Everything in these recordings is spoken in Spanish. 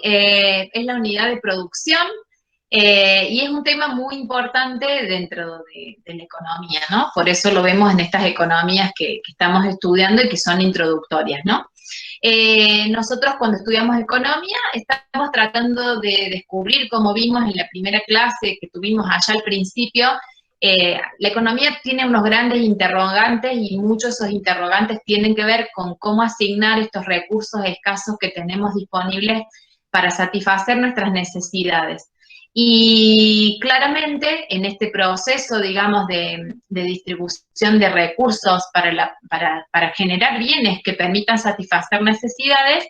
es la unidad de producción y es un tema muy importante dentro de la economía, ¿no? Por eso lo vemos en estas economías que estamos estudiando y que son introductorias, ¿no? Nosotros cuando estudiamos economía estamos tratando de descubrir, como vimos en la primera clase que tuvimos allá al principio, la economía tiene unos grandes interrogantes y muchos de esos interrogantes tienen que ver con cómo asignar estos recursos escasos que tenemos disponibles para satisfacer nuestras necesidades. Y claramente en este proceso, digamos, de distribución de recursos para generar bienes que permitan satisfacer necesidades,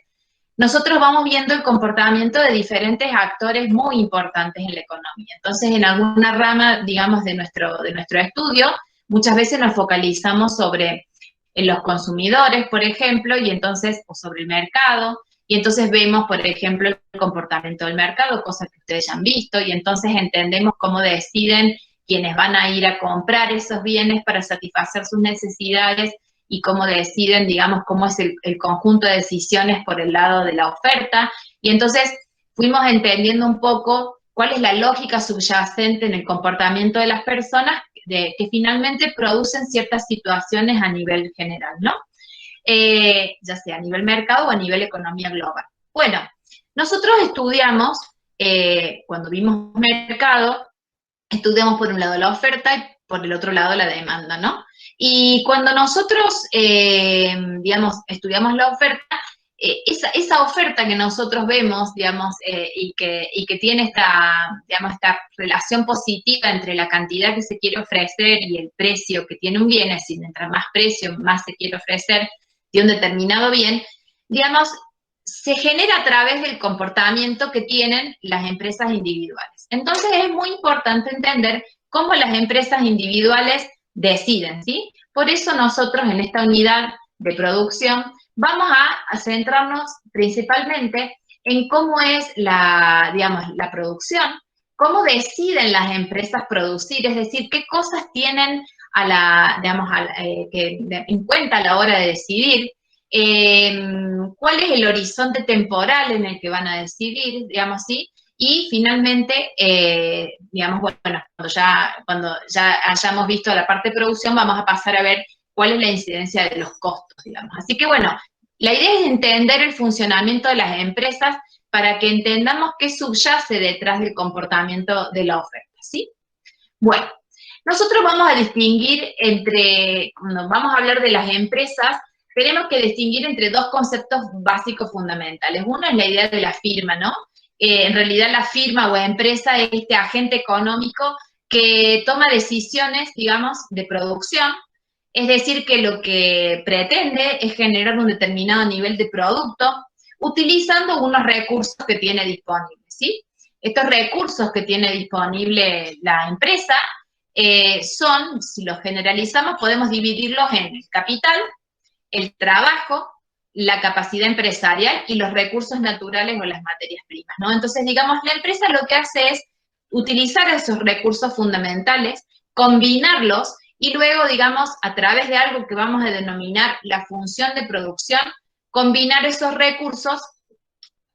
nosotros vamos viendo el comportamiento de diferentes actores muy importantes en la economía. Entonces, en alguna rama, digamos, de nuestro estudio, muchas veces nos focalizamos sobre los consumidores, por ejemplo, y entonces, o sobre el mercado, y entonces vemos, por ejemplo, el comportamiento del mercado, cosas que ustedes ya han visto, y entonces entendemos cómo deciden quienes van a ir a comprar esos bienes para satisfacer sus necesidades y cómo deciden, digamos, cómo es el conjunto de decisiones por el lado de la oferta. Y entonces fuimos entendiendo un poco cuál es la lógica subyacente en el comportamiento de las personas que finalmente producen ciertas situaciones a nivel general, ¿no? Ya sea a nivel mercado o a nivel economía global. Bueno, nosotros estudiamos, cuando vimos mercado, estudiamos por un lado la oferta y por el otro lado la demanda, ¿no? Y cuando nosotros, digamos, estudiamos la oferta, esa oferta que nosotros vemos, digamos, y que tiene esta, digamos, esta relación positiva entre la cantidad que se quiere ofrecer y el precio que tiene un bien, es decir, mientras más precio, más se quiere ofrecer de un determinado bien, digamos, se genera a través del comportamiento que tienen las empresas individuales. Entonces es muy importante entender cómo las empresas individuales deciden, ¿sí? Por eso nosotros en esta unidad de producción vamos a centrarnos principalmente en cómo es la, digamos, la producción, cómo deciden las empresas producir, es decir, qué cosas tienen a la, digamos, en cuenta a la hora de decidir, cuál es el horizonte temporal en el que van a decidir, digamos así, y finalmente, digamos, bueno, cuando ya hayamos visto la parte de producción, vamos a pasar a ver cuál es la incidencia de los costos, digamos. Así que, bueno, la idea es entender el funcionamiento de las empresas para que entendamos qué subyace detrás del comportamiento de la oferta, ¿sí? Bueno, nosotros vamos a distinguir cuando vamos a hablar de las empresas, tenemos que distinguir entre dos conceptos básicos fundamentales. Uno es la idea de la firma, ¿no? En realidad la firma o empresa es este agente económico que toma decisiones, digamos, de producción, es decir, que lo que pretende es generar un determinado nivel de producto utilizando unos recursos que tiene disponibles, ¿sí? Estos recursos que tiene disponible la empresa son, si los generalizamos, podemos dividirlos en el capital, el trabajo, la capacidad empresarial y los recursos naturales o las materias primas, ¿no? Entonces, digamos, la empresa lo que hace es utilizar esos recursos fundamentales, combinarlos y luego, digamos, a través de algo que vamos a denominar la función de producción, combinar esos recursos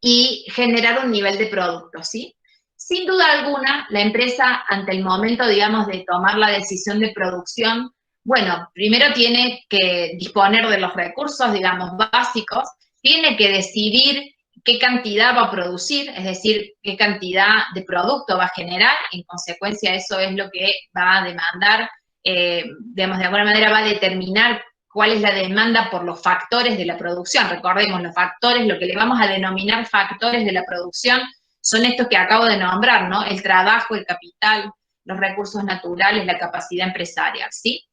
y generar un nivel de producto, ¿sí? Sin duda alguna, la empresa, ante el momento, digamos, de tomar la decisión de producción, bueno, primero tiene que disponer de los recursos, digamos, básicos, tiene que decidir qué cantidad va a producir, es decir, qué cantidad de producto va a generar, en consecuencia eso es lo que va a demandar, digamos, de alguna manera va a determinar cuál es la demanda por los factores de la producción. Recordemos, los factores, lo que le vamos a denominar factores de la producción, son estos que acabo de nombrar, ¿no? El trabajo, el capital, los recursos naturales, la capacidad empresarial, ¿sí?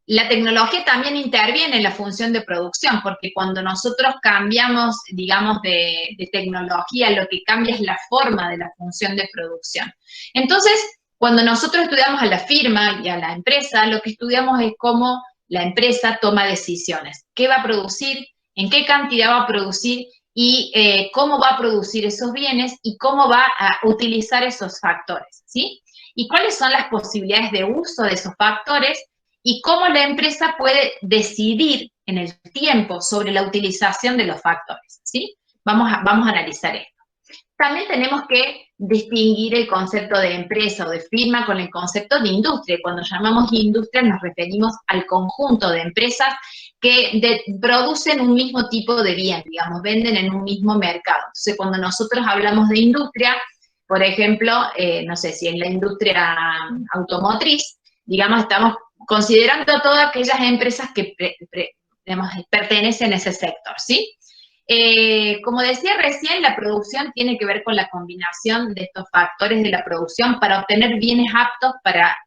La tecnología también interviene en la función de producción, porque cuando nosotros cambiamos, digamos, de tecnología, lo que cambia es la forma de la función de producción. Entonces, cuando nosotros estudiamos a la firma y a la empresa, lo que estudiamos es cómo la empresa toma decisiones. ¿Qué va a producir? ¿En qué cantidad va a producir? Y cómo va a producir esos bienes y cómo va a utilizar esos factores, ¿sí? Y cuáles son las posibilidades de uso de esos factores y cómo la empresa puede decidir en el tiempo sobre la utilización de los factores, ¿sí? Vamos a analizar esto. También tenemos que distinguir el concepto de empresa o de firma con el concepto de industria. Cuando llamamos industria nos referimos al conjunto de empresas que producen un mismo tipo de bien, digamos, venden en un mismo mercado. Entonces, cuando nosotros hablamos de industria, por ejemplo, no sé si en la industria automotriz, digamos, estamos considerando todas aquellas empresas que digamos, pertenecen a ese sector, ¿sí? Como decía recién, la producción tiene que ver con la combinación de estos factores de la producción para obtener bienes aptos para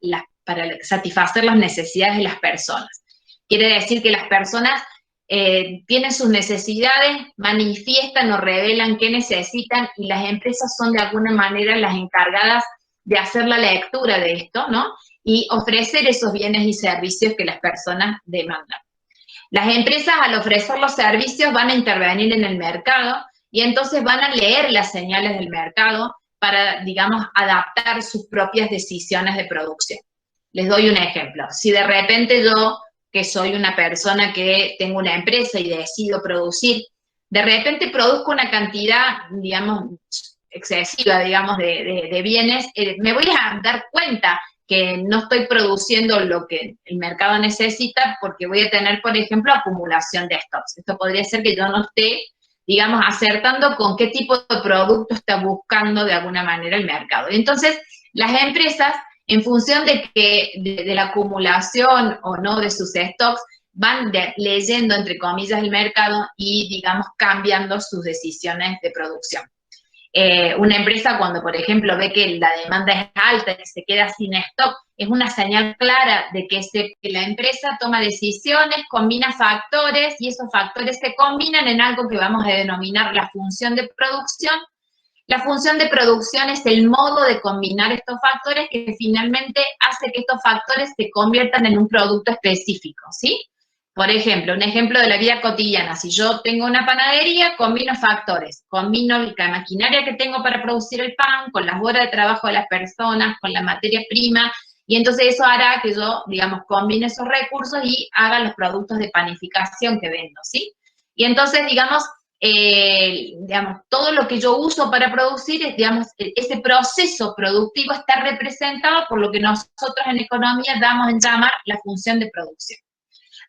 satisfacer las necesidades de las personas. Quiere decir que las personas tienen sus necesidades, manifiestan o revelan qué necesitan y las empresas son de alguna manera las encargadas de hacer la lectura de esto, ¿no? Y ofrecer esos bienes y servicios que las personas demandan. Las empresas, al ofrecer los servicios, van a intervenir en el mercado y entonces van a leer las señales del mercado para, digamos, adaptar sus propias decisiones de producción. Les doy un ejemplo. Si de repente yo, que soy una persona que tengo una empresa y decido producir, de repente produzco una cantidad, digamos, excesiva, digamos, de bienes, me voy a dar cuenta que no estoy produciendo lo que el mercado necesita porque voy a tener, por ejemplo, acumulación de stocks. Esto podría ser que yo no esté, digamos, acertando con qué tipo de producto está buscando de alguna manera el mercado. Entonces, las empresas, en función de la acumulación o no de sus stocks, van leyendo, entre comillas, el mercado y, digamos, cambiando sus decisiones de producción. Una empresa cuando, por ejemplo, ve que la demanda es alta y se queda sin stock, es una señal clara de que la empresa toma decisiones, combina factores y esos factores se combinan en algo que vamos a denominar la función de producción. La función de producción es el modo de combinar estos factores que finalmente hace que estos factores se conviertan en un producto específico, ¿sí? Por ejemplo, un ejemplo de la vida cotidiana. Si yo tengo una panadería, combino factores. Combino la maquinaria que tengo para producir el pan, con las horas de trabajo de las personas, con la materia prima, y entonces eso hará que yo, digamos, combine esos recursos y haga los productos de panificación que vendo, ¿sí? Y entonces, digamos, todo lo que yo uso para producir, digamos, ese proceso productivo está representado por lo que nosotros en economía damos en llamar la función de producción.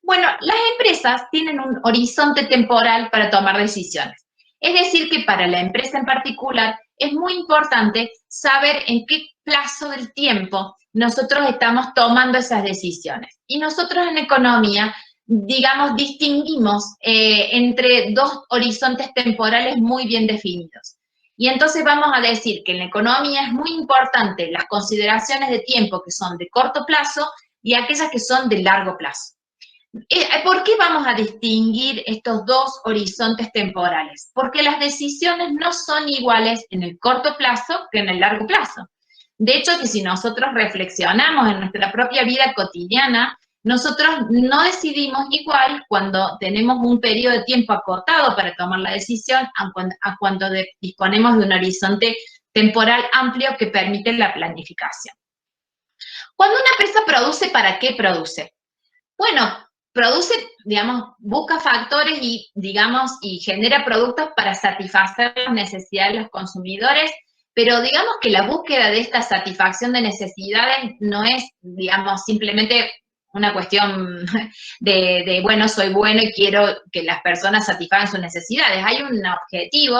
Bueno, las empresas tienen un horizonte temporal para tomar decisiones. Es decir, que para la empresa en particular es muy importante saber en qué plazo del tiempo nosotros estamos tomando esas decisiones. Y nosotros en economía, digamos, distinguimos entre dos horizontes temporales muy bien definidos. Y entonces vamos a decir que en la economía es muy importante las consideraciones de tiempo que son de corto plazo y aquellas que son de largo plazo. ¿Por qué vamos a distinguir estos dos horizontes temporales? Porque las decisiones no son iguales en el corto plazo que en el largo plazo. De hecho, que si nosotros reflexionamos en nuestra propia vida cotidiana, nosotros no decidimos igual cuando tenemos un periodo de tiempo acotado para tomar la decisión a cuando disponemos de un horizonte temporal amplio que permite la planificación. Cuando una empresa produce, ¿para qué produce? Bueno, produce, digamos, busca factores y, digamos, y genera productos para satisfacer las necesidades de los consumidores, pero digamos que la búsqueda de esta satisfacción de necesidades no es, digamos, simplemente una cuestión bueno, soy bueno y quiero que las personas satisfagan sus necesidades. Hay un objetivo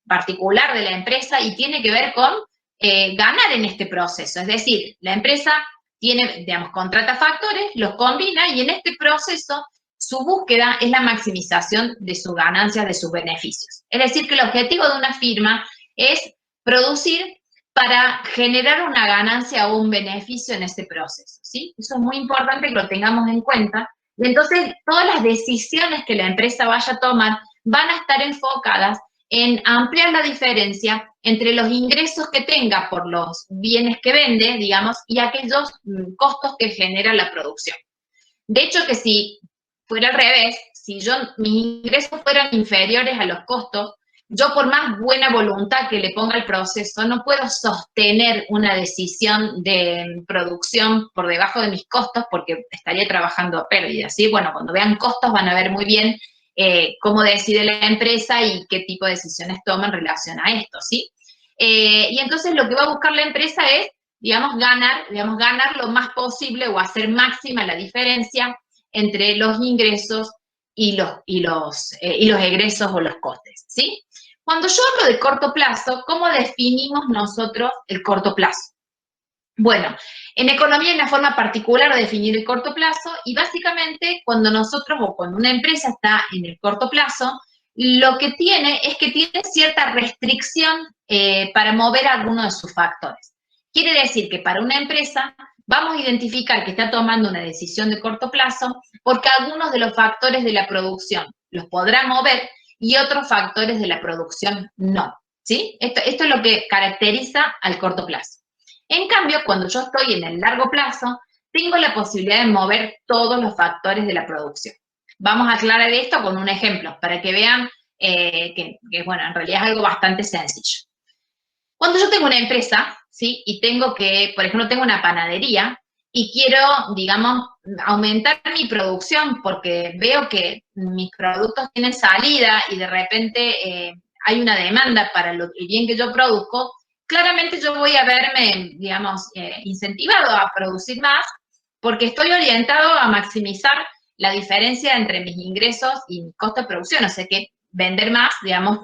particular de la empresa y tiene que ver con ganar en este proceso. Es decir, la empresa tiene, digamos, contrata factores, los combina y en este proceso su búsqueda es la maximización de sus ganancias, de sus beneficios. Es decir, que el objetivo de una firma es producir para generar una ganancia o un beneficio en ese proceso, ¿sí? Eso es muy importante que lo tengamos en cuenta. Y entonces, todas las decisiones que la empresa vaya a tomar van a estar enfocadas en ampliar la diferencia entre los ingresos que tenga por los bienes que vende, digamos, y aquellos costos que genera la producción. De hecho, que si fuera al revés, si mis ingresos fueran inferiores a los costos, yo por más buena voluntad que le ponga al proceso, no puedo sostener una decisión de producción por debajo de mis costos porque estaría trabajando a pérdida, ¿sí? Bueno, cuando vean costos van a ver muy bien cómo decide la empresa y qué tipo de decisiones toma en relación a esto, ¿sí? Y entonces lo que va a buscar la empresa es, digamos, ganar lo más posible o hacer máxima la diferencia entre los ingresos y los egresos o los costes, ¿sí? Cuando yo hablo de corto plazo, ¿cómo definimos nosotros el corto plazo? Bueno, en economía hay una forma particular de definir el corto plazo y básicamente cuando nosotros o cuando una empresa está en el corto plazo, lo que tiene es que tiene cierta restricción para mover algunos de sus factores. Quiere decir que para una empresa vamos a identificar que está tomando una decisión de corto plazo porque algunos de los factores de la producción los podrá mover y otros factores de la producción no, ¿sí? Esto es lo que caracteriza al corto plazo. En cambio, cuando yo estoy en el largo plazo, tengo la posibilidad de mover todos los factores de la producción. Vamos a aclarar esto con un ejemplo, para que vean bueno, en realidad es algo bastante sencillo. Cuando yo tengo una empresa, ¿sí? Y tengo que, por ejemplo, tengo una panadería y quiero, digamos, aumentar mi producción porque veo que mis productos tienen salida y de repente hay una demanda para el bien que yo produzco, claramente yo voy a verme, digamos, incentivado a producir más porque estoy orientado a maximizar la diferencia entre mis ingresos y mi costo de producción. O sea que vender más, digamos,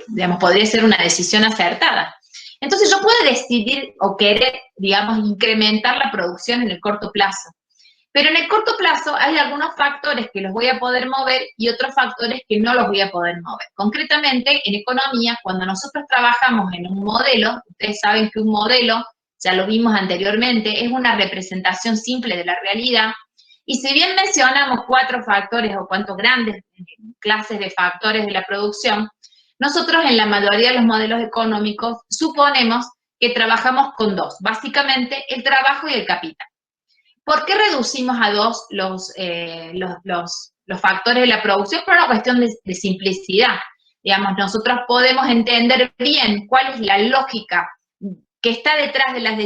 digamos, podría ser una decisión acertada. Entonces yo puedo decidir o querer, digamos, incrementar la producción en el corto plazo. Pero en el corto plazo hay algunos factores que los voy a poder mover y otros factores que no los voy a poder mover. Concretamente, en economía, cuando nosotros trabajamos en un modelo, ustedes saben que un modelo, ya lo vimos anteriormente, es una representación simple de la realidad. Y si bien mencionamos 4 factores o cuantos grandes clases de factores de la producción, nosotros en la mayoría de los modelos económicos suponemos que trabajamos con 2, básicamente el trabajo y el capital. ¿Por qué reducimos a 2 los factores de la producción? Por una cuestión de simplicidad. Digamos, nosotros podemos entender bien cuál es la lógica que está detrás de las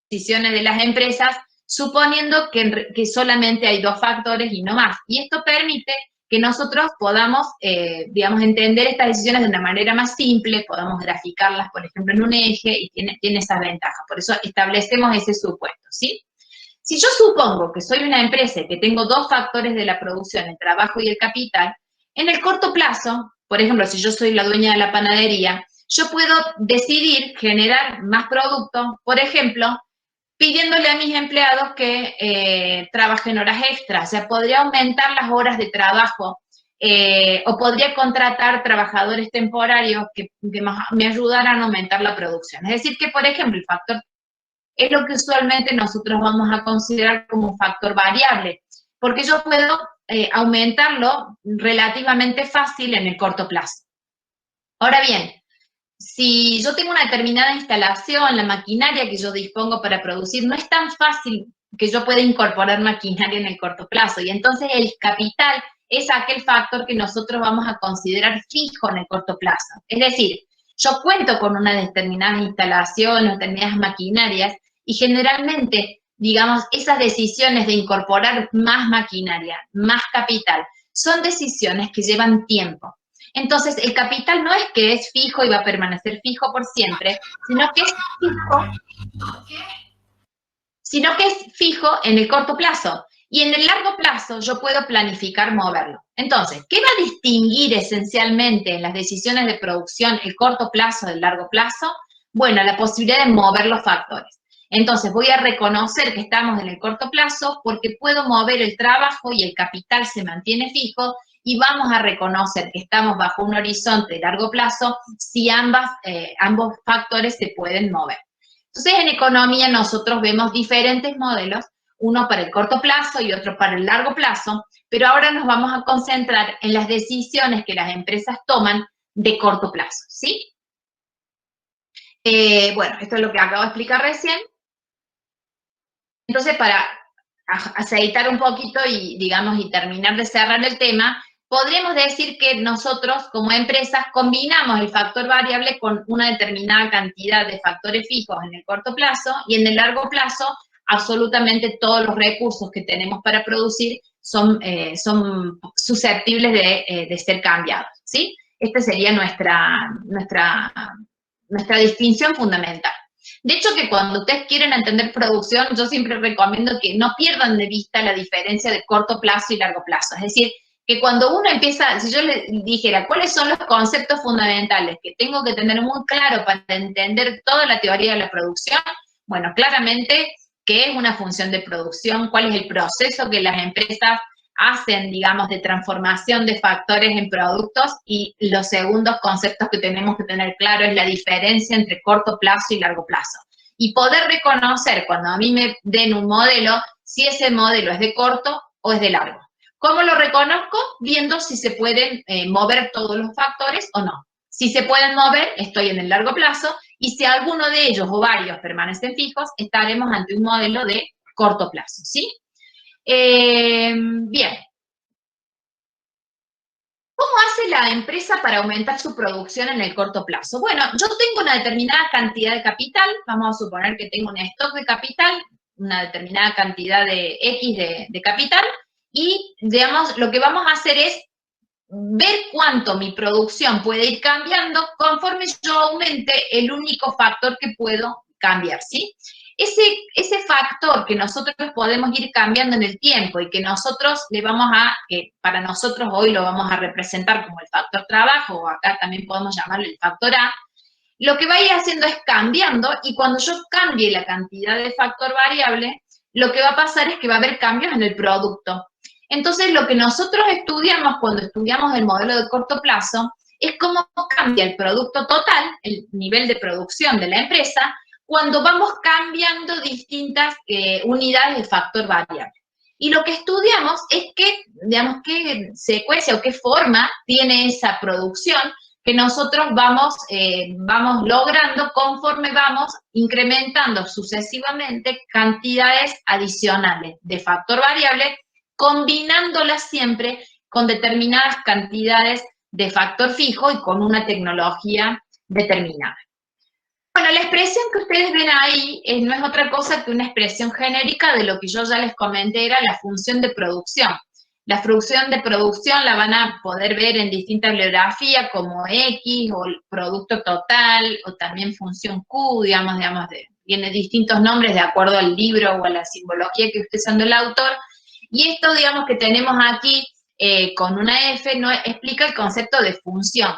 decisiones de las empresas, suponiendo que solamente hay 2 factores y no más. Y esto permite que nosotros podamos, digamos, entender estas decisiones de una manera más simple, podamos graficarlas, por ejemplo, en un eje, y tiene esas ventajas. Por eso establecemos ese supuesto, ¿sí? Si yo supongo que soy una empresa y que tengo 2 factores de la producción, el trabajo y el capital, en el corto plazo, por ejemplo, si yo soy la dueña de la panadería, yo puedo decidir generar más producto, por ejemplo, pidiéndole a mis empleados que trabajen horas extras. O sea, podría aumentar las horas de trabajo o podría contratar trabajadores temporarios que me ayudaran a aumentar la producción. Es decir, que, por ejemplo, el factor es lo que usualmente nosotros vamos a considerar como un factor variable, porque yo puedo aumentarlo relativamente fácil en el corto plazo. Ahora bien, si yo tengo una determinada instalación, la maquinaria que yo dispongo para producir, no es tan fácil que yo pueda incorporar maquinaria en el corto plazo, y entonces el capital es aquel factor que nosotros vamos a considerar fijo en el corto plazo. Es decir, yo cuento con una determinada instalación, determinadas maquinarias, y generalmente, digamos, esas decisiones de incorporar más maquinaria, más capital, son decisiones que llevan tiempo. Entonces, el capital no es que es fijo y va a permanecer fijo por siempre, sino que es fijo en el corto plazo. Y en el largo plazo yo puedo planificar moverlo. Entonces, ¿qué va a distinguir esencialmente en las decisiones de producción el corto plazo del largo plazo? Bueno, la posibilidad de mover los factores. Entonces, voy a reconocer que estamos en el corto plazo porque puedo mover el trabajo y el capital se mantiene fijo, y vamos a reconocer que estamos bajo un horizonte de largo plazo si ambos factores se pueden mover. Entonces, en economía nosotros vemos diferentes modelos, uno para el corto plazo y otro para el largo plazo, pero ahora nos vamos a concentrar en las decisiones que las empresas toman de corto plazo, ¿sí? Bueno, esto es lo que acabo de explicar recién. Entonces, para aceitar un poquito y, digamos, y terminar de cerrar el tema, podríamos decir que nosotros, como empresas, combinamos el factor variable con una determinada cantidad de factores fijos en el corto plazo, y en el largo plazo, absolutamente todos los recursos que tenemos para producir son susceptibles de ser cambiados, ¿sí? Esta sería nuestra distinción fundamental. De hecho, que cuando ustedes quieren entender producción, yo siempre recomiendo que no pierdan de vista la diferencia de corto plazo y largo plazo. Es decir, que cuando uno empieza, si yo le dijera cuáles son los conceptos fundamentales que tengo que tener muy claro para entender toda la teoría de la producción, bueno, claramente qué es una función de producción, cuál es el proceso que las empresas hacen, digamos, de transformación de factores en productos, y los segundos conceptos que tenemos que tener claro es la diferencia entre corto plazo y largo plazo. Y poder reconocer cuando a mí me den un modelo, si ese modelo es de corto o es de largo. ¿Cómo lo reconozco? Viendo si se pueden mover todos los factores o no. Si se pueden mover, estoy en el largo plazo, y si alguno de ellos o varios permanecen fijos, estaremos ante un modelo de corto plazo, ¿sí? Bien. ¿Cómo hace la empresa para aumentar su producción en el corto plazo? Bueno, yo tengo una determinada cantidad de capital, vamos a suponer que tengo un stock de capital, una determinada cantidad de X de capital, y, digamos, lo que vamos a hacer es ver cuánto mi producción puede ir cambiando conforme yo aumente el único factor que puedo cambiar, ¿sí? Ese factor que nosotros podemos ir cambiando en el tiempo y que nosotros le vamos a, que para nosotros hoy lo vamos a representar como el factor trabajo, o acá también podemos llamarlo el factor A, lo que va a ir haciendo es cambiando, y cuando yo cambie la cantidad de factor variable, lo que va a pasar es que va a haber cambios en el producto. Entonces, lo que nosotros estudiamos cuando estudiamos el modelo de corto plazo es cómo cambia el producto total, el nivel de producción de la empresa, cuando vamos cambiando distintas unidades de factor variable. Y lo que estudiamos es digamos, qué secuencia o qué forma tiene esa producción que nosotros vamos logrando conforme vamos incrementando sucesivamente cantidades adicionales de factor variable, combinándolas siempre con determinadas cantidades de factor fijo y con una tecnología determinada. Bueno, la expresión que ustedes ven ahí no es otra cosa que una expresión genérica de lo que yo ya les comenté, era la función de producción. La función de producción la van a poder ver en distintas bibliografías como X o el producto total, o también función Q, digamos, tiene distintos nombres de acuerdo al libro o a la simbología que esté usando el autor. Y esto, digamos, que tenemos aquí con una F, no explica el concepto de función.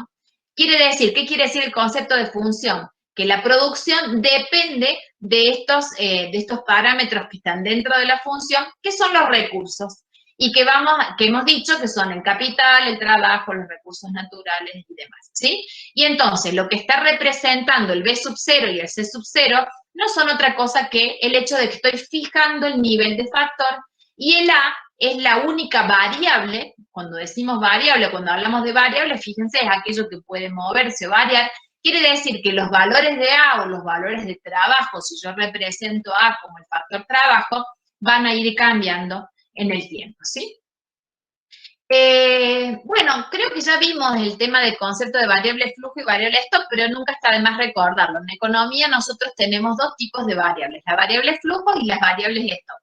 ¿Qué quiere decir el concepto de función? Que la producción depende de estos parámetros que están dentro de la función, que son los recursos, y que hemos dicho que son el capital, el trabajo, los recursos naturales y demás, ¿sí? Y entonces, lo que está representando el B sub 0 y el C sub 0 no son otra cosa que el hecho de que estoy fijando el nivel de factor, y el A es la única variable. Cuando decimos variable, cuando hablamos de variable, fíjense, es aquello que puede moverse o variar. Quiere decir que los valores de A o los valores de trabajo, si yo represento A como el factor trabajo, van a ir cambiando en el tiempo, ¿sí? Bueno, creo que ya vimos el tema del concepto de variable flujo y variable stock, pero nunca está de más recordarlo. En economía nosotros tenemos dos tipos de variables, la variable flujo y las variables stock.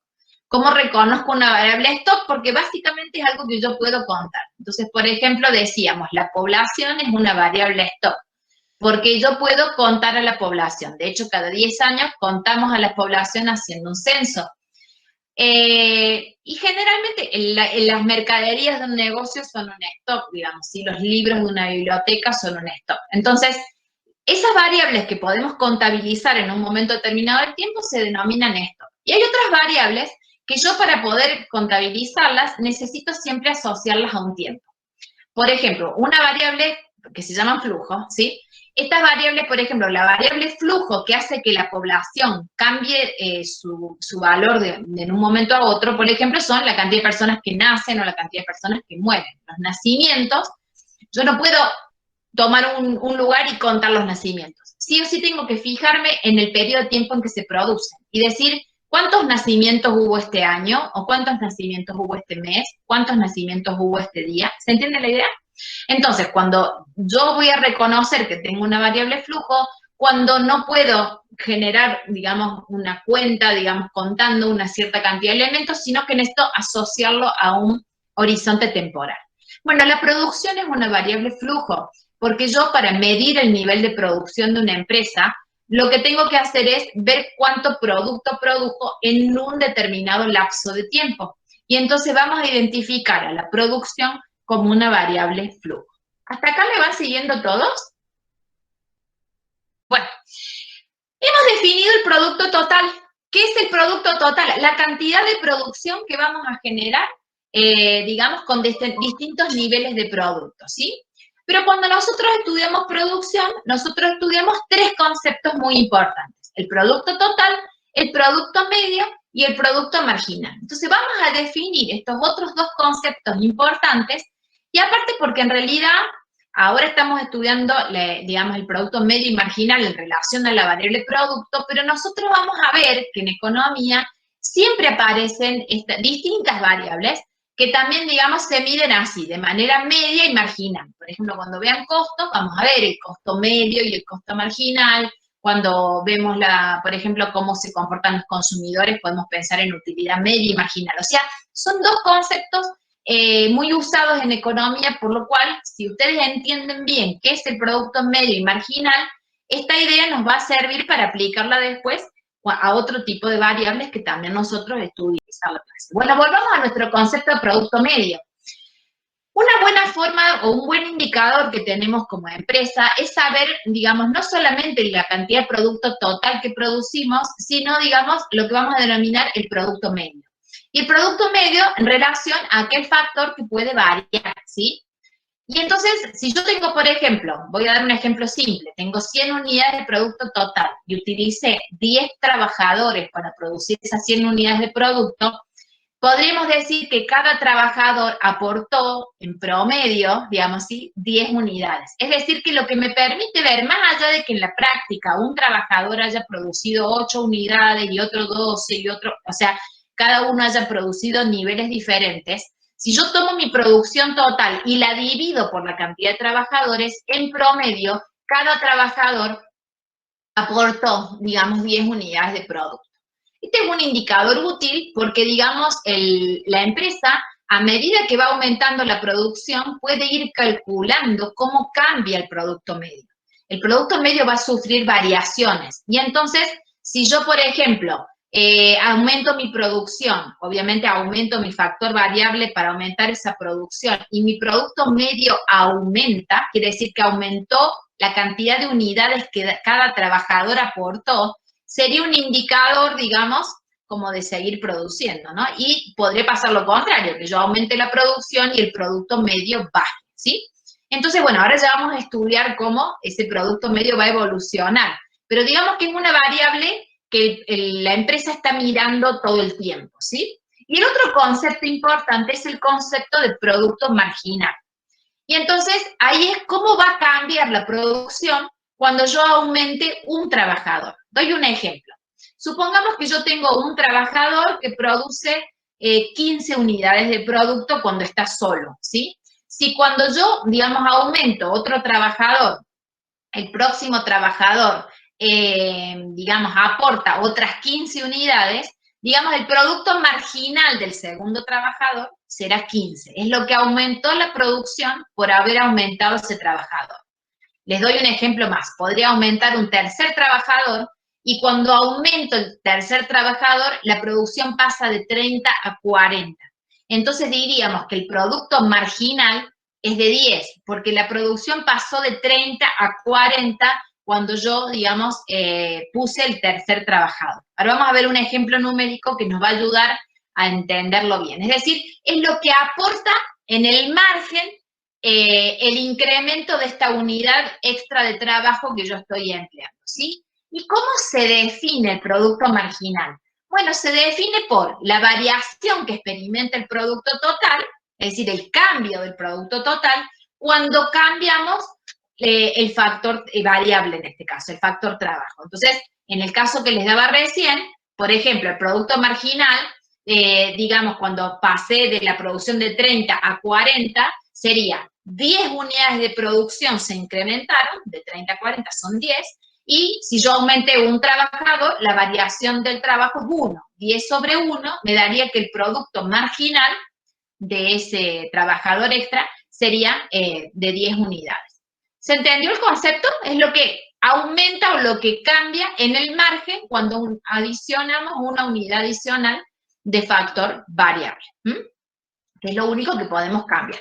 ¿Cómo reconozco una variable stock? Porque básicamente es algo que yo puedo contar. Entonces, por ejemplo, decíamos, la población es una variable stock, porque yo puedo contar a la población. De hecho, cada 10 años contamos a la población haciendo un censo. Y generalmente las mercaderías de un negocio son un stock, digamos, ¿sí? Los libros de una biblioteca son un stock. Entonces, esas variables que podemos contabilizar en un momento determinado del tiempo se denominan stock. Y hay otras variables que yo, para poder contabilizarlas, necesito siempre asociarlas a un tiempo. Por ejemplo, una variable que se llama flujo, ¿sí? Estas variables, por ejemplo, la variable flujo, que hace que la población cambie su valor de un momento a otro, por ejemplo, son la cantidad de personas que nacen o la cantidad de personas que mueren. Los nacimientos, yo no puedo tomar un lugar y contar los nacimientos. Sí o sí tengo que fijarme en el periodo de tiempo en que se producen y decir cuántos nacimientos hubo este año, o cuántos nacimientos hubo este mes, cuántos nacimientos hubo este día. ¿Se entiende la idea? Entonces, cuando yo voy a reconocer que tengo una variable flujo, cuando no puedo generar, digamos, una cuenta, digamos, contando una cierta cantidad de elementos, sino que necesito asociarlo a un horizonte temporal. Bueno, la producción es una variable flujo, porque yo para medir el nivel de producción de una empresa, lo que tengo que hacer es ver cuánto producto produjo en un determinado lapso de tiempo. Y entonces vamos a identificar a la producción como una variable flujo. ¿Hasta acá me van siguiendo todos? Bueno, hemos definido el producto total. ¿Qué es el producto total? La cantidad de producción que vamos a generar, digamos, con distintos niveles de productos, ¿sí? Pero cuando nosotros estudiamos producción, nosotros estudiamos tres conceptos muy importantes. El producto total, el producto medio y el producto marginal. Entonces vamos a definir estos otros dos conceptos importantes y aparte porque en realidad ahora estamos estudiando, digamos, el producto medio y marginal en relación a la variable producto, pero nosotros vamos a ver que en economía siempre aparecen distintas variables que también, digamos, se miden así, de manera media y marginal. Por ejemplo, cuando vean costos, vamos a ver el costo medio y el costo marginal. Cuando vemos, por ejemplo, cómo se comportan los consumidores, podemos pensar en utilidad media y marginal. O sea, son dos conceptos muy usados en economía, por lo cual, si ustedes entienden bien qué es el producto medio y marginal, esta idea nos va a servir para aplicarla después a otro tipo de variables que también nosotros estudiamos. Bueno, volvamos a nuestro concepto de producto medio. Una buena forma o un buen indicador que tenemos como empresa es saber, digamos, no solamente la cantidad de producto total que producimos, sino, digamos, lo que vamos a denominar el producto medio. Y el producto medio en relación a aquel factor que puede variar, ¿sí? Y entonces, si yo tengo, por ejemplo, voy a dar un ejemplo simple, tengo 100 unidades de producto total y utilicé 10 trabajadores para producir esas 100 unidades de producto, podríamos decir que cada trabajador aportó en promedio, digamos así, 10 unidades. Es decir, que lo que me permite ver, más allá de que en la práctica un trabajador haya producido 8 unidades y otro 12 y otro, o sea, cada uno haya producido niveles diferentes, si yo tomo mi producción total y la divido por la cantidad de trabajadores, en promedio, cada trabajador aportó, digamos, 10 unidades de producto. Este es un indicador útil porque, digamos, la empresa, a medida que va aumentando la producción, puede ir calculando cómo cambia el producto medio. El producto medio va a sufrir variaciones. Y entonces, si yo, por ejemplo, aumento mi producción, obviamente aumento mi factor variable para aumentar esa producción, y mi producto medio aumenta, quiere decir que aumentó la cantidad de unidades que cada trabajador aportó, sería un indicador, digamos, como de seguir produciendo, ¿no? Y podría pasar lo contrario, que yo aumente la producción y el producto medio baje, ¿sí? Entonces, bueno, ahora ya vamos a estudiar cómo ese producto medio va a evolucionar. Pero digamos que es una variable que la empresa está mirando todo el tiempo, ¿sí? Y el otro concepto importante es el concepto de producto marginal. Y entonces, ahí es cómo va a cambiar la producción cuando yo aumente un trabajador. Doy un ejemplo. Supongamos que yo tengo un trabajador que produce 15 unidades de producto cuando está solo, ¿sí? Si cuando yo, digamos, aumento otro trabajador, el próximo trabajador, digamos, aporta otras 15 unidades, digamos, el producto marginal del segundo trabajador será 15. Es lo que aumentó la producción por haber aumentado ese trabajador. Les doy un ejemplo más. Podría aumentar un tercer trabajador y cuando aumento el tercer trabajador, la producción pasa de 30 a 40. Entonces diríamos que el producto marginal es de 10, porque la producción pasó de 30 a 40 cuando yo, digamos, puse el tercer trabajador. Ahora vamos a ver un ejemplo numérico que nos va a ayudar a entenderlo bien. Es decir, es lo que aporta en el margen el incremento de esta unidad extra de trabajo que yo estoy empleando, ¿sí? ¿Y cómo se define el producto marginal? Bueno, se define por la variación que experimenta el producto total, es decir, el cambio del producto total, cuando cambiamos el factor variable, en este caso, el factor trabajo. Entonces, en el caso que les daba recién, por ejemplo, el producto marginal, digamos, cuando pasé de la producción de 30 a 40, sería 10 unidades de producción se incrementaron, de 30 a 40 son 10, Y si yo aumenté un trabajador, la variación del trabajo es 1. 10 sobre 1 me daría que el producto marginal de ese trabajador extra sería de 10 unidades. ¿Se entendió el concepto? Es lo que aumenta o lo que cambia en el margen cuando adicionamos una unidad adicional de factor variable, que es lo único que podemos cambiar.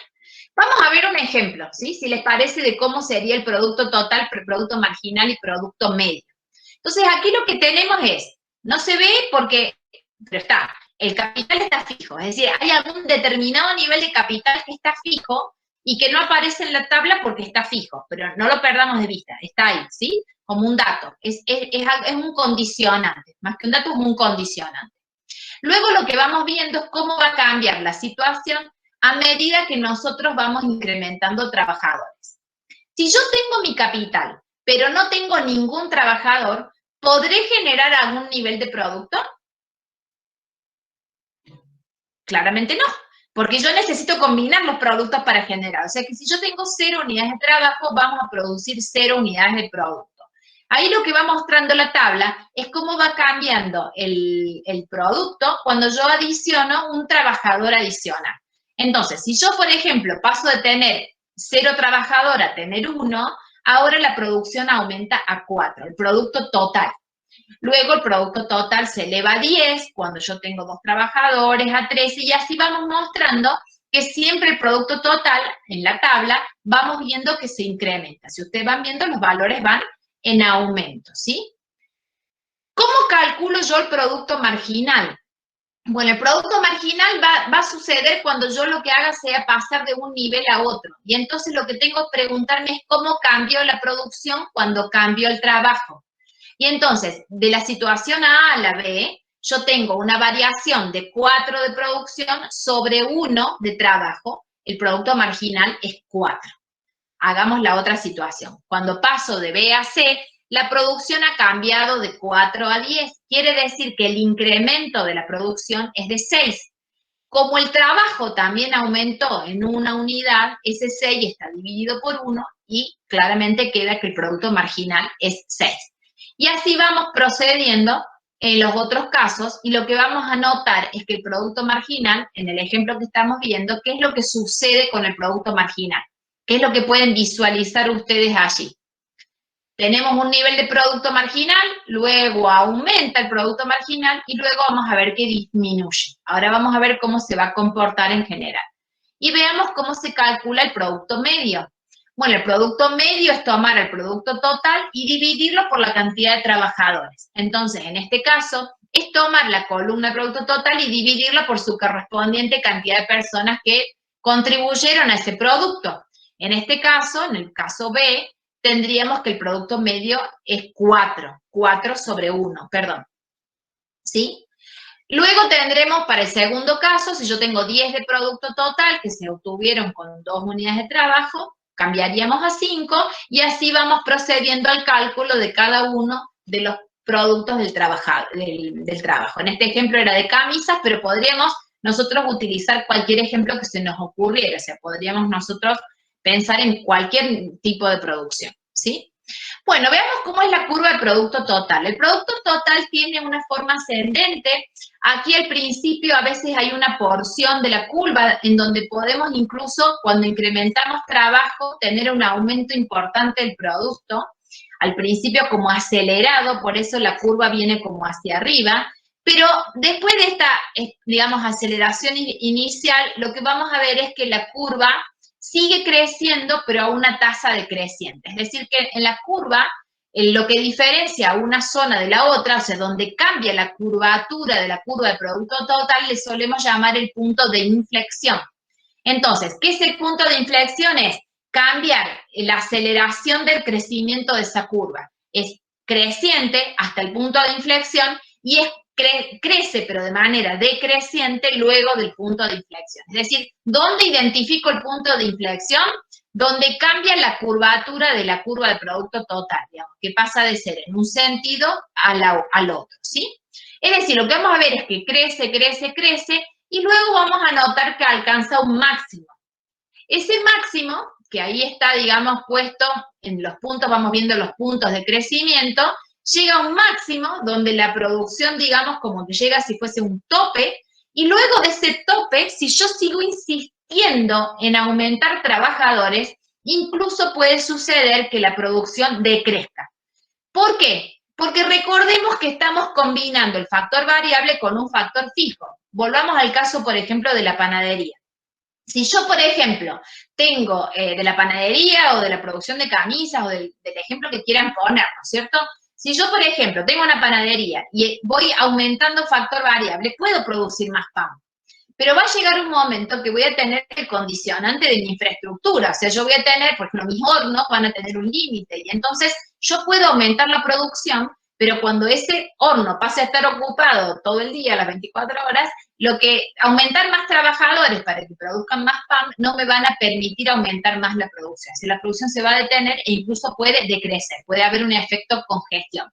Vamos a ver un ejemplo, ¿sí? Si les parece, de cómo sería el producto total, producto marginal y producto medio. Entonces, aquí lo que tenemos es, no se ve porque, pero está, el capital está fijo, es decir, hay algún determinado nivel de capital que está fijo y que no aparece en la tabla porque está fijo, pero no lo perdamos de vista, está ahí, ¿sí? Como un dato, es un condicionante, más que un dato, es un condicionante. Luego lo que vamos viendo es cómo va a cambiar la situación a medida que nosotros vamos incrementando trabajadores. Si yo tengo mi capital, pero no tengo ningún trabajador, ¿podré generar algún nivel de producto? Claramente no, porque yo necesito combinar los productos para generar. O sea que si yo tengo 0 unidades de trabajo, vamos a producir 0 unidades de producto. Ahí lo que va mostrando la tabla es cómo va cambiando el producto cuando yo adiciono un trabajador adicional. Entonces, si yo, por ejemplo, paso de tener 0 trabajador a tener 1, ahora la producción aumenta a 4, el producto total. Luego el producto total se eleva a 10 cuando yo tengo 2 trabajadores, a 13, y así vamos mostrando que siempre el producto total en la tabla vamos viendo que se incrementa. Si ustedes van viendo, los valores van en aumento, ¿sí? ¿Cómo calculo yo el producto marginal? Bueno, el producto marginal va a suceder cuando yo lo que haga sea pasar de un nivel a otro. Y entonces lo que tengo que preguntarme es cómo cambió la producción cuando cambió el trabajo. Y entonces, de la situación A a la B, yo tengo una variación de 4 de producción sobre 1 de trabajo. El producto marginal es 4. Hagamos la otra situación. Cuando paso de B a C, la producción ha cambiado de 4 a 10. Quiere decir que el incremento de la producción es de 6. Como el trabajo también aumentó en una unidad, ese 6 está dividido por 1 y claramente queda que el producto marginal es 6. Y así vamos procediendo en los otros casos, y lo que vamos a notar es que el producto marginal, en el ejemplo que estamos viendo, ¿qué es lo que sucede con el producto marginal? ¿Qué es lo que pueden visualizar ustedes allí? Tenemos un nivel de producto marginal, luego aumenta el producto marginal y luego vamos a ver que disminuye. Ahora vamos a ver cómo se va a comportar en general. Y veamos cómo se calcula el producto medio. Bueno, el producto medio es tomar el producto total y dividirlo por la cantidad de trabajadores. Entonces, en este caso, es tomar la columna de producto total y dividirla por su correspondiente cantidad de personas que contribuyeron a ese producto. En este caso, en el caso B, tendríamos que el producto medio es 4 sobre 1, perdón. ¿Sí? Luego tendremos para el segundo caso, si yo tengo 10 de producto total que se obtuvieron con 2 unidades de trabajo, cambiaríamos a 5 y así vamos procediendo al cálculo de cada uno de los productos del trabajo. En este ejemplo era de camisas, pero podríamos nosotros utilizar cualquier ejemplo que se nos ocurriera, o sea, podríamos nosotros pensar en cualquier tipo de producción, ¿sí? Bueno, veamos cómo es la curva de producto total. El producto total tiene una forma ascendente. Aquí al principio a veces hay una porción de la curva en donde podemos incluso, cuando incrementamos trabajo, tener un aumento importante del producto. Al principio como acelerado, por eso la curva viene como hacia arriba. Pero después de esta, digamos, aceleración inicial, lo que vamos a ver es que la curva sigue creciendo, pero a una tasa decreciente. Es decir, que en la curva, lo que diferencia una zona de la otra, o sea, donde cambia la curvatura de la curva de producto total, le solemos llamar el punto de inflexión. Entonces, ¿qué es el punto de inflexión? Es cambiar la aceleración del crecimiento de esa curva. Es creciente hasta el punto de inflexión y crece, pero de manera decreciente luego del punto de inflexión. Es decir, ¿dónde identifico el punto de inflexión? Donde cambia la curvatura de la curva de producto total, digamos, que pasa de ser en un sentido al otro, ¿sí? Es decir, lo que vamos a ver es que crece, crece, crece, y luego vamos a notar que alcanza un máximo. Ese máximo que ahí está, digamos, puesto en los puntos, vamos viendo los puntos de crecimiento, llega a un máximo donde la producción, digamos, como que llega si fuese un tope, y luego de ese tope, si yo sigo insistiendo en aumentar trabajadores, incluso puede suceder que la producción decrezca. ¿Por qué? Porque recordemos que estamos combinando el factor variable con un factor fijo. Volvamos al caso, por ejemplo, de la panadería. Si yo, por ejemplo, tengo de la panadería o de la producción de camisas o del ejemplo que quieran poner, ¿no es cierto? Si yo, por ejemplo, tengo una panadería y voy aumentando factor variable, puedo producir más pan. Pero va a llegar un momento que voy a tener el condicionante de mi infraestructura. O sea, yo voy a tener, por ejemplo, mis hornos van a tener un límite. Y entonces yo puedo aumentar la producción, pero cuando ese horno pase a estar ocupado todo el día, las 24 horas, lo que aumentar más trabajadores para que produzcan más pan no me van a permitir aumentar más la producción. Si la producción se va a detener e incluso puede decrecer, puede haber un efecto congestión.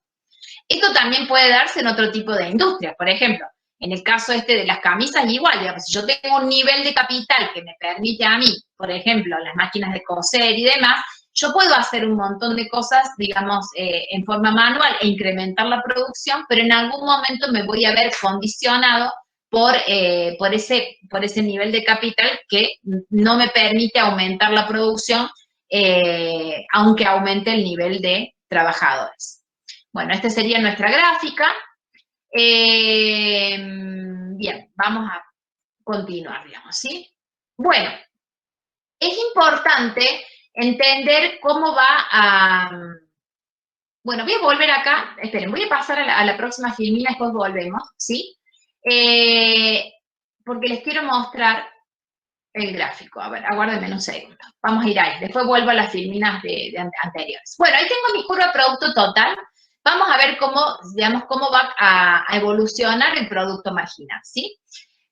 Esto también puede darse en otro tipo de industrias. Por ejemplo, en el caso de las camisas, igual, digamos, si yo tengo un nivel de capital que me permite a mí, por ejemplo, las máquinas de coser y demás, yo puedo hacer un montón de cosas, digamos, en forma manual e incrementar la producción, pero en algún momento me voy a ver condicionado por ese nivel de capital que no me permite aumentar la producción, aunque aumente el nivel de trabajadores. Bueno, esta sería nuestra gráfica. Bien, vamos a continuar, digamos, ¿sí? Bueno, es importante entender cómo va a... Bueno, voy a volver acá, esperen, voy a pasar a la próxima filmina, después volvemos, ¿sí? Porque les quiero mostrar el gráfico. A ver, aguárdenme un segundo. Vamos a ir ahí, después vuelvo a las filminas anteriores. Bueno, ahí tengo mi curva de producto total. Vamos a ver cómo, digamos, cómo va a evolucionar el producto marginal, ¿sí?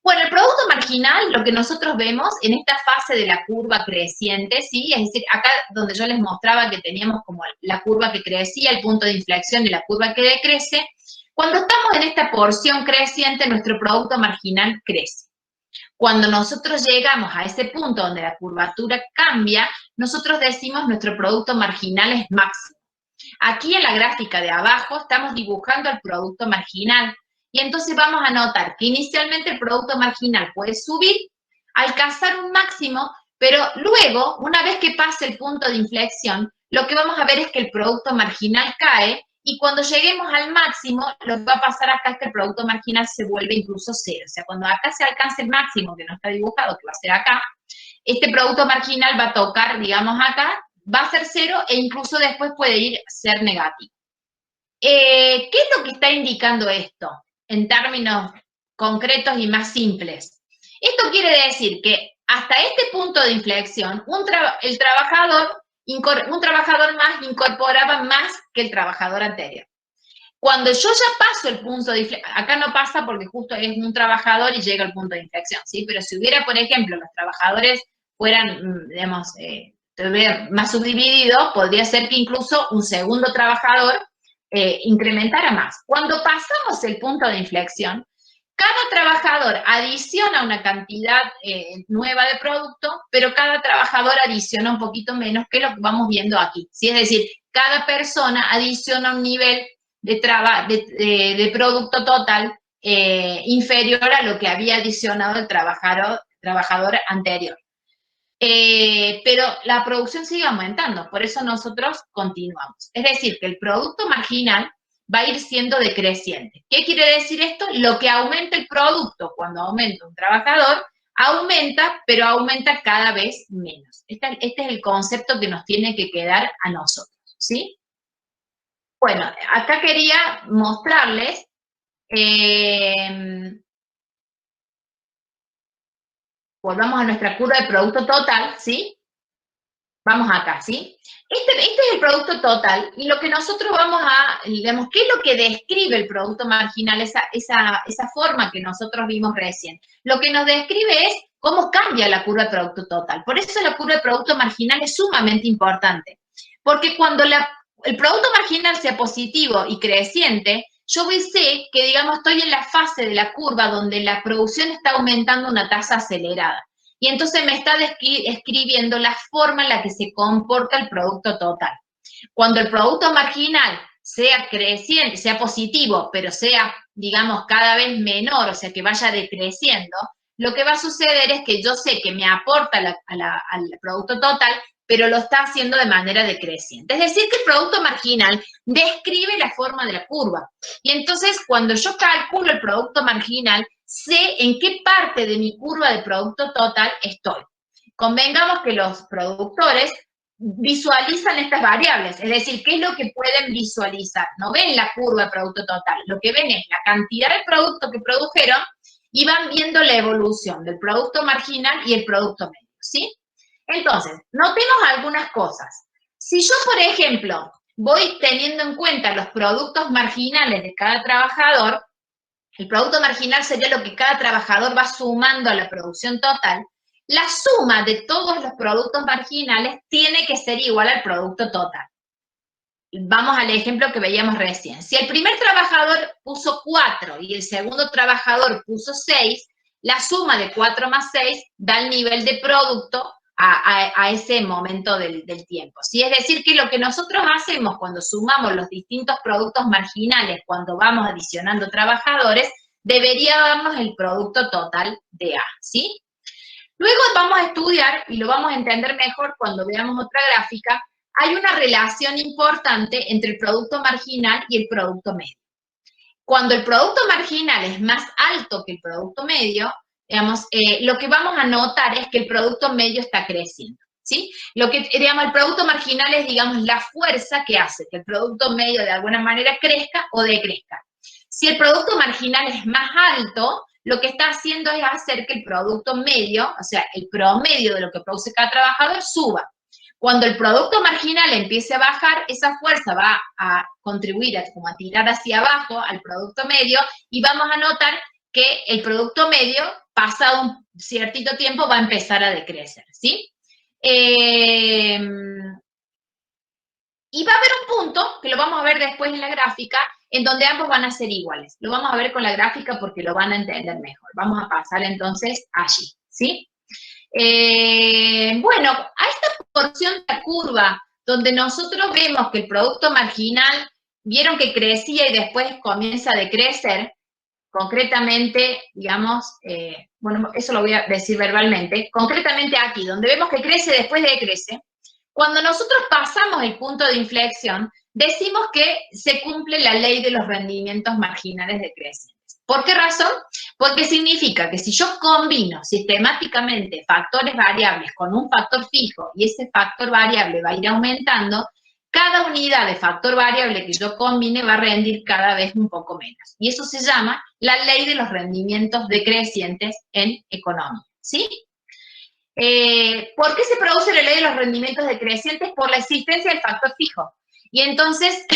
Bueno, el producto marginal, lo que nosotros vemos en esta fase de la curva creciente, ¿sí? Es decir, acá donde yo les mostraba que teníamos como la curva que crecía, el punto de inflexión y la curva que decrece, cuando estamos en esta porción creciente, nuestro producto marginal crece. Cuando nosotros llegamos a ese punto donde la curvatura cambia, nosotros decimos nuestro producto marginal es máximo. Aquí en la gráfica de abajo estamos dibujando el producto marginal y entonces vamos a notar que inicialmente el producto marginal puede subir, alcanzar un máximo, pero luego, una vez que pase el punto de inflexión, lo que vamos a ver es que el producto marginal cae y cuando lleguemos al máximo, lo que va a pasar acá es que el producto marginal se vuelve incluso cero. O sea, cuando acá se alcance el máximo, que no está dibujado, que va a ser acá, este producto marginal va a tocar, digamos, acá, va a ser cero e incluso después puede ir a ser negativo. ¿Qué es lo que está indicando esto en términos concretos y más simples? Esto quiere decir que hasta este punto de inflexión, un trabajador más incorporaba más que el trabajador anterior. Cuando yo ya paso el punto de inflexión, acá no pasa porque justo es un trabajador y llega al punto de inflexión, ¿sí? Pero si hubiera, por ejemplo, los trabajadores fueran, digamos, más subdivididos, podría ser que incluso un segundo trabajador incrementara más. Cuando pasamos el punto de inflexión, cada trabajador adiciona una cantidad nueva de producto, pero cada trabajador adiciona un poquito menos que lo que vamos viendo aquí, ¿sí? Es decir, cada persona adiciona un nivel de producto total inferior a lo que había adicionado el trabajador anterior. Pero la producción sigue aumentando, por eso nosotros continuamos. Es decir, que el producto marginal va a ir siendo decreciente. ¿Qué quiere decir esto? Lo que aumenta el producto cuando aumenta un trabajador, aumenta, pero aumenta cada vez menos. Este es el concepto que nos tiene que quedar a nosotros, ¿sí? Bueno, acá quería mostrarles volvamos a nuestra curva de producto total, ¿sí? Vamos acá, ¿sí? Este es el producto total y lo que nosotros vamos a, digamos, ¿qué es lo que describe el producto marginal? Esa forma que nosotros vimos recién. Lo que nos describe es cómo cambia la curva de producto total. Por eso la curva de producto marginal es sumamente importante. Porque cuando el producto marginal sea positivo y creciente, yo sé que, digamos, estoy en la fase de la curva donde la producción está aumentando a una tasa acelerada. y entonces me está describiendo la forma en la que se comporta el producto total. Cuando el producto marginal sea creciente, sea positivo, pero sea, digamos, cada vez menor, o sea, que vaya decreciendo, lo que va a suceder es que yo sé que me aporta al producto total, pero lo está haciendo de manera decreciente. Es decir, que el producto marginal describe la forma de la curva. Y entonces, cuando yo calculo el producto marginal, sé en qué parte de mi curva de producto total estoy. Convengamos que los productores visualizan estas variables, es decir, ¿qué es lo que pueden visualizar? No ven la curva de producto total, lo que ven es la cantidad de producto que produjeron y van viendo la evolución del producto marginal y el producto medio, ¿sí? Entonces, notemos algunas cosas. Si yo, por ejemplo, voy teniendo en cuenta los productos marginales de cada trabajador, el producto marginal sería lo que cada trabajador va sumando a la producción total, la suma de todos los productos marginales tiene que ser igual al producto total. Vamos al ejemplo que veíamos recién. Si el primer trabajador puso 4 y el segundo trabajador puso 6, la suma de 4 más 6 da el nivel de producto a ese momento del tiempo. ¿Sí? Es decir, que lo que nosotros hacemos cuando sumamos los distintos productos marginales, cuando vamos adicionando trabajadores, debería darnos el producto total de A. ¿Sí? Luego vamos a estudiar, y lo vamos a entender mejor cuando veamos otra gráfica, hay una relación importante entre el producto marginal y el producto medio. Cuando el producto marginal es más alto que el producto medio, digamos, lo que vamos a notar es que el producto medio está creciendo, ¿sí? Lo que, digamos, el producto marginal es, digamos, la fuerza que hace que el producto medio de alguna manera crezca o decrezca. Si el producto marginal es más alto, lo que está haciendo es hacer que el producto medio, o sea, el promedio de lo que produce cada trabajador, suba. Cuando el producto marginal empiece a bajar, esa fuerza va a contribuir como a tirar hacia abajo al producto medio y vamos a notar que el producto medio, pasado un ciertito tiempo, va a empezar a decrecer, ¿sí? Y va a haber un punto, que lo vamos a ver después en la gráfica, en donde ambos van a ser iguales. Lo vamos a ver con la gráfica porque lo van a entender mejor. Vamos a pasar entonces allí, ¿sí? Bueno, a esta porción de la curva, donde nosotros vemos que el producto marginal, vieron que crecía y después comienza a decrecer, concretamente, digamos, bueno, eso lo voy a decir verbalmente, concretamente aquí, donde vemos que crece después decrece, cuando nosotros pasamos el punto de inflexión, decimos que se cumple la ley de los rendimientos marginales decrecientes. ¿Por qué razón? Porque significa que si yo combino sistemáticamente factores variables con un factor fijo y ese factor variable va a ir aumentando, cada unidad de factor variable que yo combine va a rendir cada vez un poco menos. Y eso se llama la ley de los rendimientos decrecientes en economía, ¿sí? ¿Por qué se produce la ley de los rendimientos decrecientes? Por la existencia del factor fijo. Y entonces,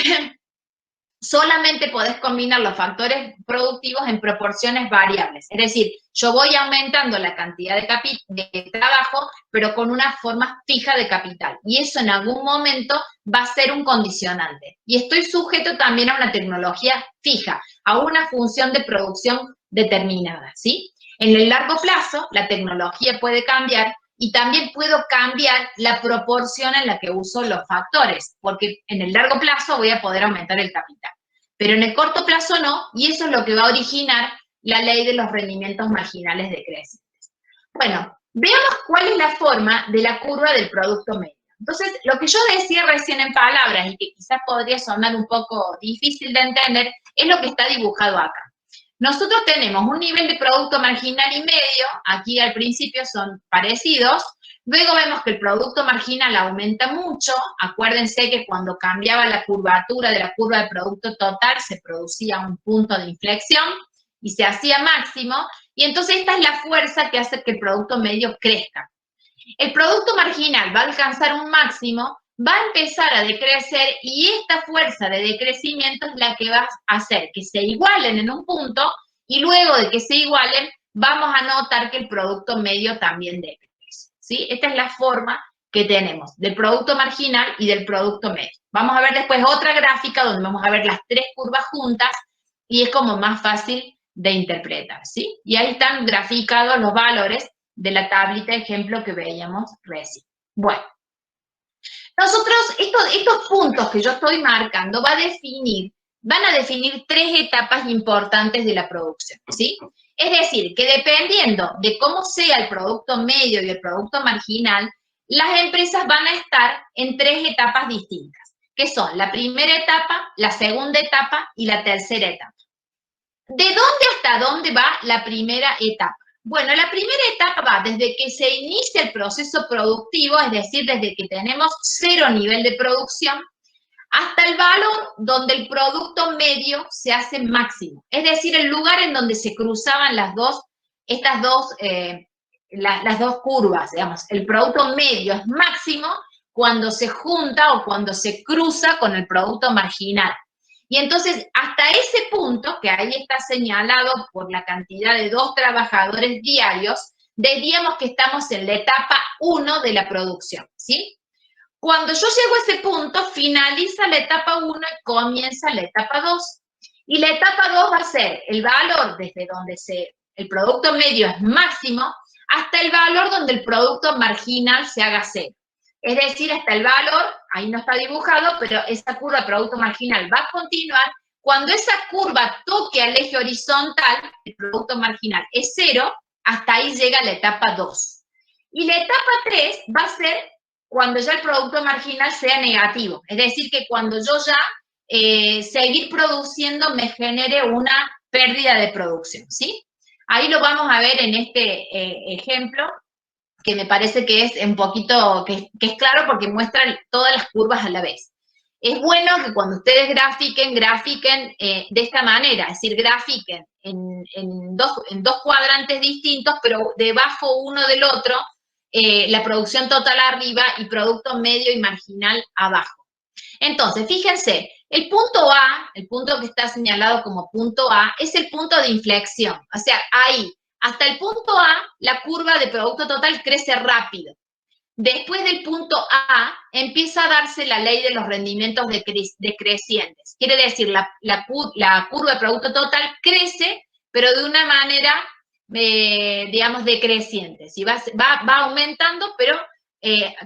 solamente podés combinar los factores productivos en proporciones variables. Es decir, yo voy aumentando la cantidad de trabajo, pero con una forma fija de capital. Y eso en algún momento va a ser un condicionante. Y estoy sujeto también a una tecnología fija, a una función de producción determinada, ¿sí? En el largo plazo, la tecnología puede cambiar y también puedo cambiar la proporción en la que uso los factores, porque en el largo plazo voy a poder aumentar el capital. Pero en el corto plazo no, y eso es lo que va a originar la ley de los rendimientos marginales decrecientes. Bueno, veamos cuál es la forma de la curva del producto medio. Entonces, lo que yo decía recién en palabras y que quizás podría sonar un poco difícil de entender, es lo que está dibujado acá. Nosotros tenemos un nivel de producto marginal y medio, aquí al principio son parecidos, luego vemos que el producto marginal aumenta mucho, acuérdense que cuando cambiaba la curvatura de la curva de producto total se producía un punto de inflexión y se hacía máximo, y entonces esta es la fuerza que hace que el producto medio crezca. El producto marginal va a alcanzar un máximo, va a empezar a decrecer y esta fuerza de decrecimiento es la que va a hacer que se igualen en un punto y luego de que se igualen vamos a notar que el producto medio también decrece, ¿sí? Esta es la forma que tenemos del producto marginal y del producto medio. Vamos a ver después otra gráfica donde vamos a ver las tres curvas juntas y es como más fácil de interpretar, ¿sí? Y ahí están graficados los valores de la tablita de ejemplo que veíamos recién. Bueno, nosotros, estos puntos que yo estoy marcando van a definir 3 etapas importantes de la producción, ¿sí? Es decir, que dependiendo de cómo sea el producto medio y el producto marginal, las empresas van a estar en 3 etapas distintas, que son la primera etapa, la segunda etapa y la tercera etapa. ¿De dónde hasta dónde va la primera etapa? Bueno, la primera etapa va desde que se inicia el proceso productivo, es decir, desde que tenemos 0 nivel de producción, hasta el valor donde el producto medio se hace máximo. Es decir, el lugar en donde se cruzaban las dos curvas, digamos. El producto medio es máximo cuando se junta o cuando se cruza con el producto marginal. Y entonces, hasta ese punto, que ahí está señalado por la cantidad de 2 trabajadores diarios, diríamos que estamos en la etapa 1 de la producción, ¿sí? Cuando yo llego a ese punto, finaliza la etapa 1 y comienza la etapa 2. Y la etapa 2 va a ser el valor desde donde el producto medio es máximo hasta el valor donde el producto marginal se haga 0. Es decir, hasta el valor, ahí no está dibujado, pero esa curva de producto marginal va a continuar. Cuando esa curva toque al eje horizontal, el producto marginal es 0, hasta ahí llega la etapa 2. Y la etapa 3 va a ser cuando ya el producto marginal sea negativo. Es decir, que cuando yo ya seguir produciendo me genere una pérdida de producción, ¿sí? Ahí lo vamos a ver en este ejemplo, que me parece que es un poquito, que es claro porque muestra todas las curvas a la vez. Es bueno que cuando ustedes grafiquen de esta manera, es decir, grafiquen en dos cuadrantes distintos, pero debajo uno del otro, la producción total arriba y producto medio y marginal abajo. Entonces, fíjense, el punto A, el punto que está señalado como punto A, es el punto de inflexión. O sea, ahí, hasta el punto A, la curva de producto total crece rápido. Después del punto A, empieza a darse la ley de los rendimientos decrecientes. Quiere decir, la curva de producto total crece, pero de una manera, digamos, decreciente. ¿Sí? Va aumentando, pero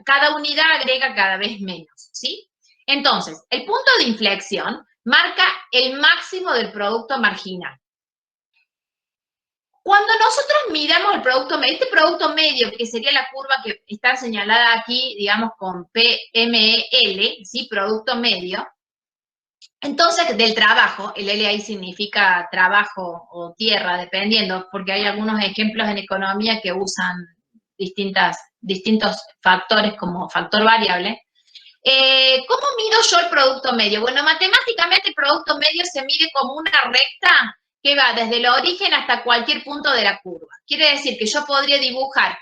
cada unidad agrega cada vez menos, ¿sí? Entonces, el punto de inflexión marca el máximo del producto marginal. Cuando nosotros miramos el producto medio, este producto medio, que sería la curva que está señalada aquí, digamos, con PML, ¿sí? Producto medio. Entonces, del trabajo, el L ahí significa trabajo o tierra, dependiendo, porque hay algunos ejemplos en economía que usan distintos factores como factor variable. ¿Cómo mido yo el producto medio? Bueno, matemáticamente el producto medio se mide como una recta que va desde el origen hasta cualquier punto de la curva. Quiere decir que yo podría dibujar,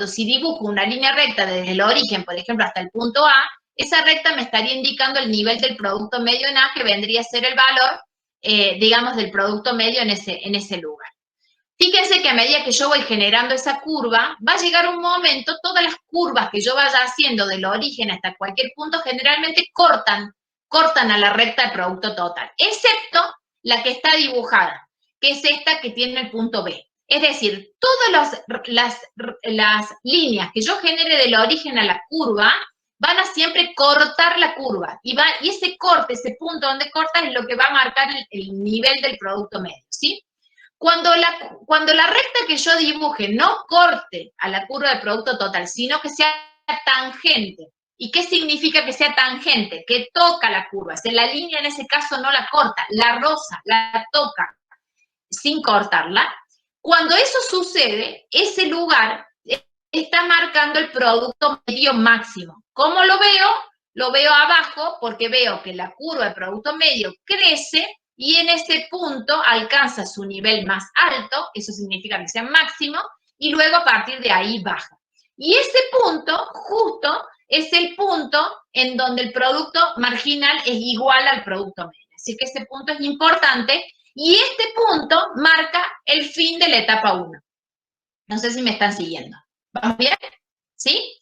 si dibujo una línea recta desde el origen, por ejemplo, hasta el punto A, esa recta me estaría indicando el nivel del producto medio en A, que vendría a ser el valor, digamos, del producto medio en ese lugar. Fíjense que a medida que yo voy generando esa curva, va a llegar un momento, todas las curvas que yo vaya haciendo del origen hasta cualquier punto, generalmente cortan a la recta de producto total, excepto la que está dibujada, que es esta que tiene el punto B. Es decir, todas las líneas que yo genere del origen a la curva van a siempre cortar la curva. Y ese corte, ese punto donde corta, es lo que va a marcar el nivel del producto medio, ¿sí? Cuando la recta que yo dibuje no corte a la curva de producto total, sino que sea tangente. ¿Y qué significa que sea tangente? Que toca la curva. O sea, la línea en ese caso no la corta, la roza, la toca sin cortarla. Cuando eso sucede, ese lugar está marcando el producto medio máximo. ¿Cómo lo veo? Lo veo abajo porque veo que la curva de producto medio crece y en ese punto alcanza su nivel más alto, eso significa que sea máximo, y luego a partir de ahí baja. Y ese punto justo es el punto en donde el producto marginal es igual al producto medio. Así que ese punto es importante y este punto marca el fin de la etapa 1. No sé si me están siguiendo. ¿Vamos bien? ¿Sí?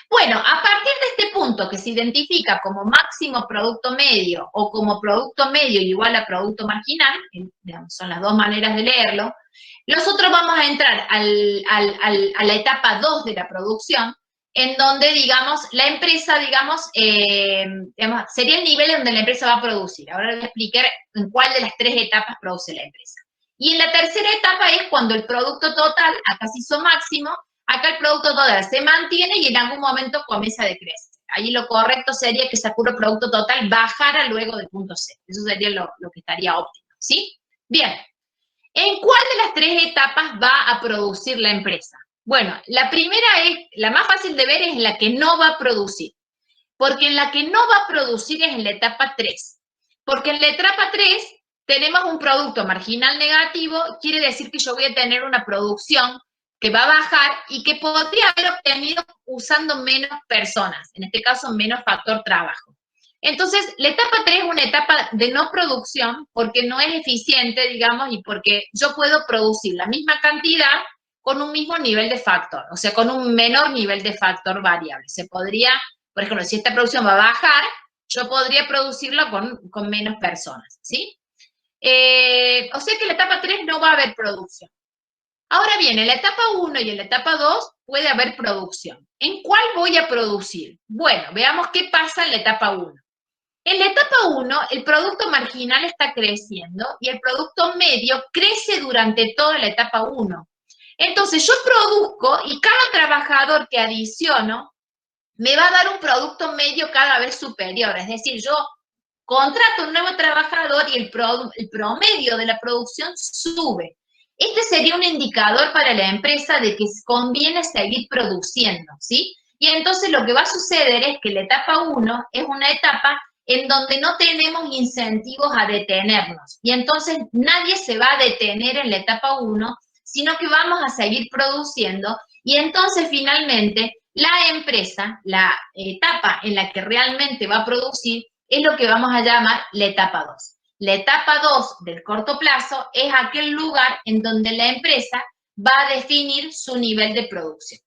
Bueno, a partir de este punto que se identifica como máximo producto medio o como producto medio igual a producto marginal, digamos, son las dos maneras de leerlo, nosotros vamos a entrar a la etapa 2 de la producción, en donde, digamos, la empresa, digamos, sería el nivel en donde la empresa va a producir. Ahora les voy a explicar en cuál de las tres etapas produce la empresa. Y en la tercera etapa es cuando el producto total, acá se hizo máximo, acá el producto total se mantiene y en algún momento comienza a decrecer. Allí lo correcto sería que ese puro producto total bajara luego del punto cero. Eso sería lo que estaría óptimo, ¿sí? Bien. ¿En cuál de las tres etapas va a producir la empresa? Bueno, la primera es, la más fácil de ver es la que no va a producir, porque en la que no va a producir es en la etapa 3, porque en la etapa 3 tenemos un producto marginal negativo, quiere decir que yo voy a tener una producción que va a bajar y que podría haber obtenido usando menos personas, en este caso menos factor trabajo. Entonces, la etapa 3 es una etapa de no producción porque no es eficiente, digamos, y porque yo puedo producir la misma cantidad con un mismo nivel de factor, o sea, con un menor nivel de factor variable. Se podría, por ejemplo, si esta producción va a bajar, yo podría producirla con menos personas, ¿sí? O sea que en la etapa 3 no va a haber producción. Ahora bien, en la etapa 1 y en la etapa 2 puede haber producción. ¿En cuál voy a producir? Bueno, veamos qué pasa en la etapa 1. En la etapa 1, el producto marginal está creciendo y el producto medio crece durante toda la etapa 1. Entonces, yo produzco y cada trabajador que adiciono me va a dar un producto medio cada vez superior. Es decir, yo contrato un nuevo trabajador y el promedio de la producción sube. Este sería un indicador para la empresa de que conviene seguir produciendo, ¿sí? Y entonces lo que va a suceder es que la etapa 1 es una etapa en donde no tenemos incentivos a detenernos. Y entonces nadie se va a detener en la etapa 1, sino que vamos a seguir produciendo. Y entonces finalmente la empresa, la etapa en la que realmente va a producir, es lo que vamos a llamar la etapa 2. La etapa 2 del corto plazo es aquel lugar en donde la empresa va a definir su nivel de producción.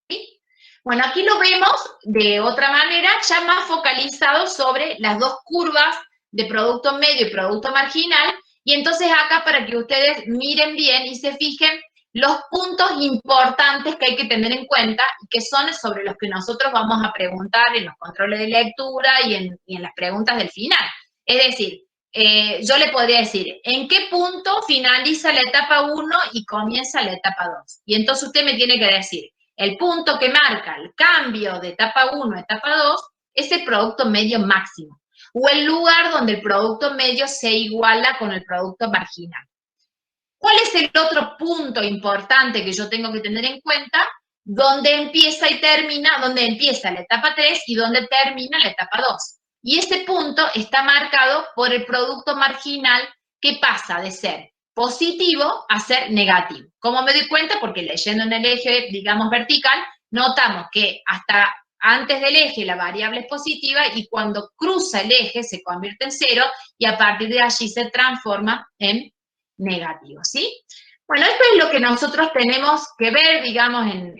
¿Sí? Bueno, aquí lo vemos de otra manera, ya más focalizado sobre las dos curvas de producto medio y producto marginal, y entonces acá para que ustedes miren bien y se fijen los puntos importantes que hay que tener en cuenta y que son sobre los que nosotros vamos a preguntar en los controles de lectura y en las preguntas del final. Es decir, yo le podría decir, ¿en qué punto finaliza la etapa 1 y comienza la etapa 2? Y entonces usted me tiene que decir, el punto que marca el cambio de etapa 1 a etapa 2 es el producto medio máximo, o el lugar donde el producto medio se iguala con el producto marginal. ¿Cuál es el otro punto importante que yo tengo que tener en cuenta? Dónde empieza y termina, dónde empieza la etapa 3 y dónde termina la etapa 2. Y ese punto está marcado por el producto marginal que pasa de ser positivo a ser negativo. ¿Cómo me doy cuenta? Porque leyendo en el eje, digamos, vertical, notamos que hasta antes del eje la variable es positiva y cuando cruza el eje se convierte en 0 y a partir de allí se transforma en negativo, ¿sí? Bueno, esto es lo que nosotros tenemos que ver, digamos, en